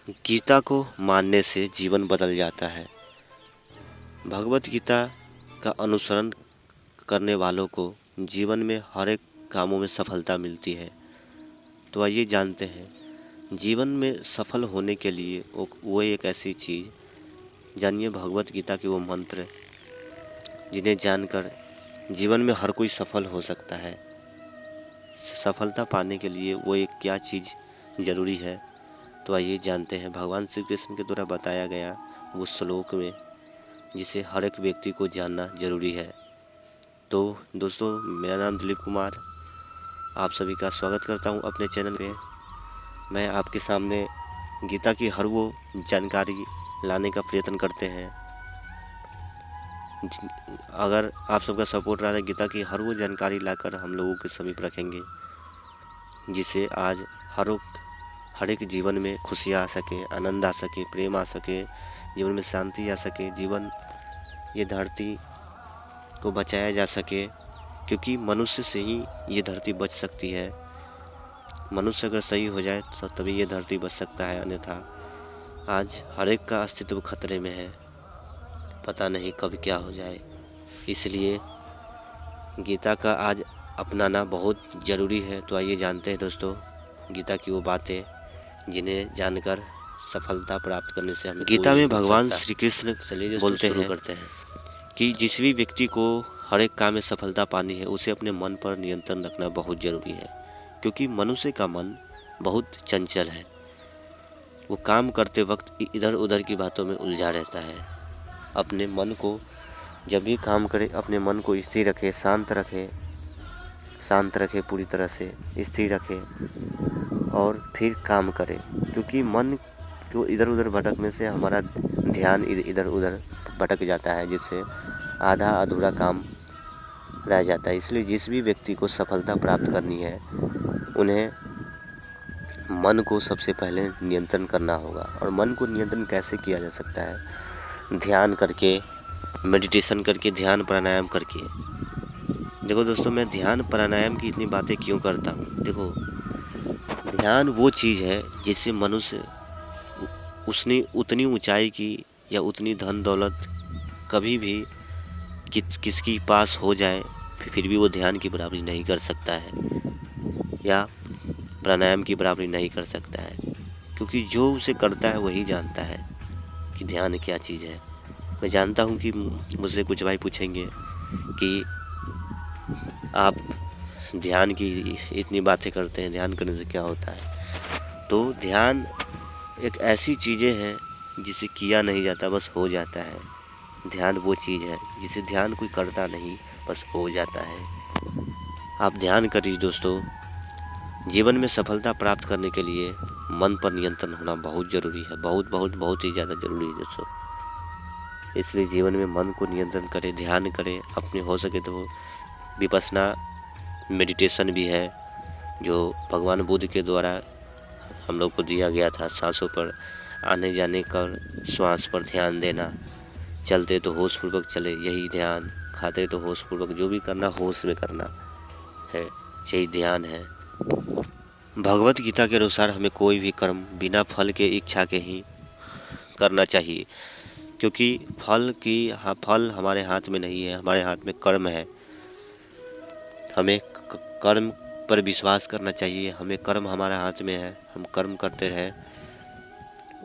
गीता को मानने से जीवन बदल जाता है। भगवत गीता का अनुसरण करने वालों को जीवन में हर एक कामों में सफलता मिलती है। तो आइए जानते हैं जीवन में सफल होने के लिए वो एक ऐसी चीज़ जानिए भगवत गीता के वो मंत्र जिन्हें जानकर जीवन में हर कोई सफल हो सकता है। सफलता पाने के लिए वो एक क्या चीज़ ज़रूरी है, तो आइए जानते हैं भगवान श्री कृष्ण के द्वारा बताया गया वो श्लोक में, जिसे हर एक व्यक्ति को जानना जरूरी है। तो दोस्तों, मेरा नाम दिलीप कुमार, आप सभी का स्वागत करता हूं अपने चैनल पे। मैं आपके सामने गीता की हर वो जानकारी लाने का प्रयत्न करते हैं। अगर आप सबका सपोर्ट रहा है, गीता की हर वो जानकारी लाकर हम लोगों के समीप रखेंगे, जिससे आज हर एक जीवन में खुशियाँ आ सके, आनंद आ सके, प्रेम आ सके, जीवन में शांति आ सके, जीवन ये धरती को बचाया जा सके, क्योंकि मनुष्य से ही ये धरती बच सकती है। मनुष्य अगर सही हो जाए तो तभी ये धरती बच सकता है, अन्यथा आज हर एक का अस्तित्व खतरे में है। पता नहीं कब क्या हो जाए, इसलिए गीता का आज अपनाना बहुत ज़रूरी है। तो आइए जानते हैं दोस्तों गीता की वो बातें जिन्हें जानकर सफलता प्राप्त करने से हमें गीता में भगवान श्री कृष्ण बोलते हैं कि जिस भी व्यक्ति को हर एक काम में सफलता पानी है, उसे अपने मन पर नियंत्रण रखना बहुत ज़रूरी है, क्योंकि मनुष्य का मन बहुत चंचल है। वो काम करते वक्त इधर उधर की बातों में उलझा रहता है। अपने मन को जब भी काम करे, अपने मन को स्थिर रखे, शांत रखे, पूरी तरह से स्थिर रखे और फिर काम करे, क्योंकि मन को इधर उधर भटकने से हमारा ध्यान इधर उधर भटक जाता है, जिससे आधा अधूरा काम रह जाता है। इसलिए जिस भी व्यक्ति को सफलता प्राप्त करनी है, उन्हें मन को सबसे पहले नियंत्रण करना होगा। और मन को नियंत्रण कैसे किया जा सकता है? ध्यान करके, मेडिटेशन करके, ध्यान प्राणायाम करके। देखो दोस्तों, मैं ध्यान प्राणायाम की इतनी बातें क्यों करता हूँ? देखो, ध्यान वो चीज़ है जिससे मनुष्य उसने उतनी ऊंचाई की या उतनी धन दौलत कभी भी किसकी पास हो जाए, फिर भी वो ध्यान की बराबरी नहीं कर सकता है या प्राणायाम की बराबरी नहीं कर सकता है, क्योंकि जो उसे करता है वही जानता है कि ध्यान क्या चीज़ है। मैं जानता हूँ कि मुझसे कुछ भाई पूछेंगे कि आप ध्यान की इतनी बातें करते हैं, ध्यान करने से क्या होता है? तो ध्यान एक ऐसी चीज़ें हैं जिसे किया नहीं जाता, बस हो जाता है। ध्यान वो चीज़ है जिसे ध्यान कोई करता नहीं, बस हो जाता है। आप ध्यान करिए दोस्तों। जीवन में सफलता प्राप्त करने के लिए मन पर नियंत्रण होना बहुत ज़रूरी है, बहुत बहुत बहुत ही ज़्यादा ज़रूरी है दोस्तों। इसलिए जीवन में मन को नियंत्रण करें, ध्यान करें। अपने हो सके तो विपश्यना मेडिटेशन भी है, जो भगवान बुद्ध के द्वारा हम लोग को दिया गया था। सांसों पर आने जाने का, श्वास पर ध्यान देना, चलते तो होशपूर्वक चले, यही ध्यान। खाते तो होशपूर्वक, जो भी करना होश में करना है, यही ध्यान है। भगवत गीता के अनुसार हमें कोई भी कर्म बिना फल के इच्छा के ही करना चाहिए, क्योंकि फल हमारे हाथ में नहीं है, हमारे हाथ में कर्म है। हमें कर्म पर विश्वास करना चाहिए। हमें कर्म हमारे हाथ में है, हम कर्म करते रहे,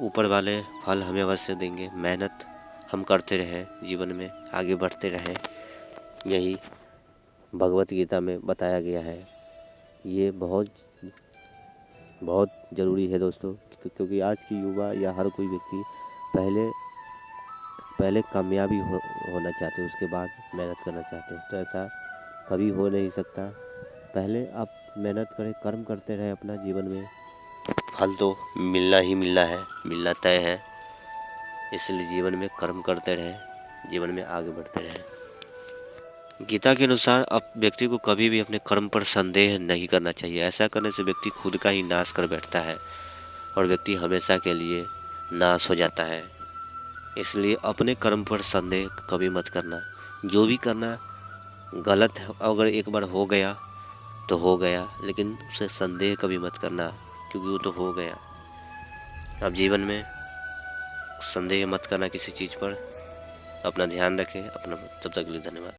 ऊपर वाले फल हमें अवश्य देंगे। मेहनत हम करते रहे, जीवन में आगे बढ़ते रहे, यही भगवत गीता में बताया गया है। ये बहुत बहुत ज़रूरी है दोस्तों, क्योंकि आज की युवा या हर कोई व्यक्ति पहले कामयाबी होना चाहते हैं, उसके बाद मेहनत करना चाहते हैं। तो ऐसा कभी हो नहीं सकता। पहले आप मेहनत करें, कर्म करते रहें अपना जीवन में, फल तो मिलना ही मिलना है, मिलना तय है। इसलिए जीवन में कर्म करते रहें, जीवन में आगे बढ़ते रहें। गीता के अनुसार अब व्यक्ति को कभी भी अपने कर्म पर संदेह नहीं करना चाहिए। ऐसा करने से व्यक्ति खुद का ही नाश कर बैठता है और व्यक्ति हमेशा के लिए नाश हो जाता है। इसलिए अपने कर्म पर संदेह कभी मत करना। जो भी करना गलत है, अगर एक बार हो गया तो हो गया, लेकिन उसे संदेह कभी मत करना, क्योंकि वो तो हो गया। आप जीवन में संदेह मत करना किसी चीज़ पर। अपना ध्यान रखें। अपना तब तक के लिए धन्यवाद।